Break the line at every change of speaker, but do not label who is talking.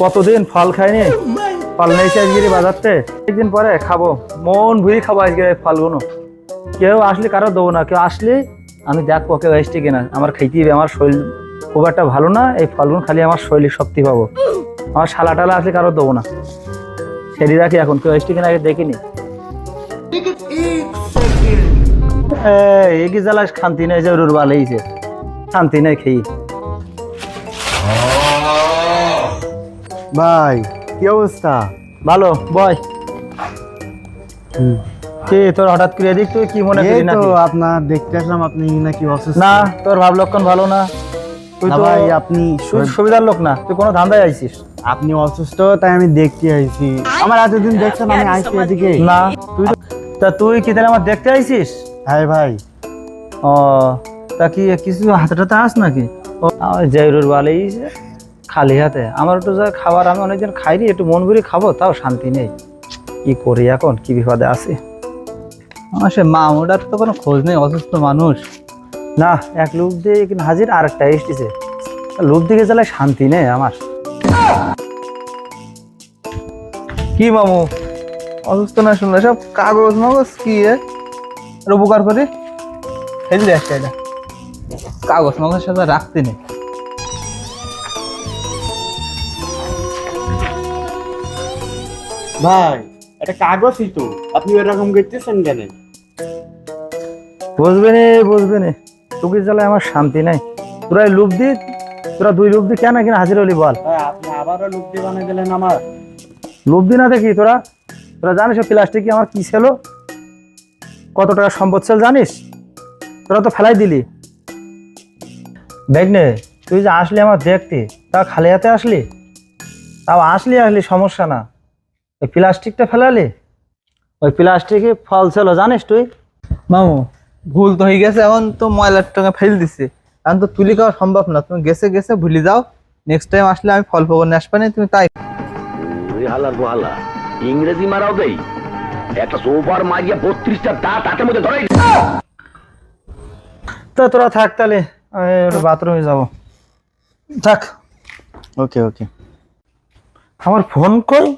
কতদিন ফল খাইনি, ফল নিয়েছি আজকে বাজারতে, একদিন পরে খাবো, মন ভুরি খাবো আজকে ফলগুলো। কেউ আসলে কারো দেবো না, কেউ আসলে আমি দেখবো কেউ এসছে কিনা, আমার খাইতে হবে, আমার শরীর খুব একটা ভালো না, এই ফলগুলো খালি আমার শরীরে শক্তি পাবো। আমার শালা টালা আসলে কারো দেবো না, সেটি রাখি এখন, কেউ এসছে কিনা আগে দেখিনি। এগিয়ে জ্বালা শান্তি নেই, যে রুর বালেইছে শান্তি নেই খেয়ে।
ভাই কি অবস্থা?
ভালো বয়। কি তোর হঠাৎ করে এদিক, তুই কি মনে করি না?
আপনার দেখতে আসলাম, আপনি নাকি অসুস্থ।
না, তোর ভাব লক্ষণ ভালো না। তুই তো
ভাই আপনি
সুবিধার লোক না, তুই কোনো ধান্দায় আইছিস।
আপনি অসুস্থ তাই আমি দেখতে আইছি। আমার এতদিন দেখছেন আমি আইছি এদিকে।
না তুই কি তাহলে আমার দেখতে আইছিস?
হ্যাঁ ভাই।
ও তা কি কিছু হাতে টাতে আস নাকি? ও আমার জয়রুর বালেই খালি হাতে, আমার একটু যা খাবার আমি অনেকদিন খাইনি, একটু মন ভরে খাবো, তাও শান্তি নেই। কি করি এখন, কি বিপদে আছি। আমার সে মামুটার তো কোনো খোঁজ নেই, অসুস্থ মানুষ। না, এক লোক দিয়ে কিন্তু হাজির, আর একটা এসেছে, লোক দিকে জ্বালায় শান্তি নেই আমার। কি মামু অসুস্থ না শুনলে সব কাগজ মাগজ কি উপকার করি ফেললে একটা, এটা কাগজ মাগজ সাথে রাখতে নেই।
ভাই এটা কাগজই তো, আপনি এরকম করতেছেন কেন?
বুঝবে নে তোকে জ্বালায় আমার শান্তি নাই। তোরা দুই লোক দি কেন কিনা হাজির হলি বল?
আপনি আবারও লুপ্তি বানিয়ে দিলেন আমার।
লোভদি না দেখি, তোরা জানিস প্লাস্টিক আমার কি ছিল, কত টাকা সম্পদ ছিল জানিস? তোরা তো ফেলাই দিলি। দেখ নে, তুই যে আসলি আমার দেখতে, তা খালি হাতে আসলি, তাও আসলি সমস্যা না, ওই প্লাস্টিকটা ফেলালি, ওই প্লাস্টিকে ফল ছিল জানিস তুই? মামু ভুল তো হয়ে গেছে, এখন তো ময়লার টাকা ফেল দিছে, এখন তো তুলি খাওয়া সম্ভব না, তুমি গেছে ভুলে যাও, নেক্সট টাইম আসলে আমি ফল ফল নিয়ে আসবে না, তুমি তাই।
হালা ইংরেজি মারাও দেই, একটা সোফার মারিয়া 32টা দাঁত হাতের মধ্যে ধরে।
তো তোরা থাক তাহলে, বাথরুমে যাবো, থাক।
ওকে ওকে।
আমার ফোন কই?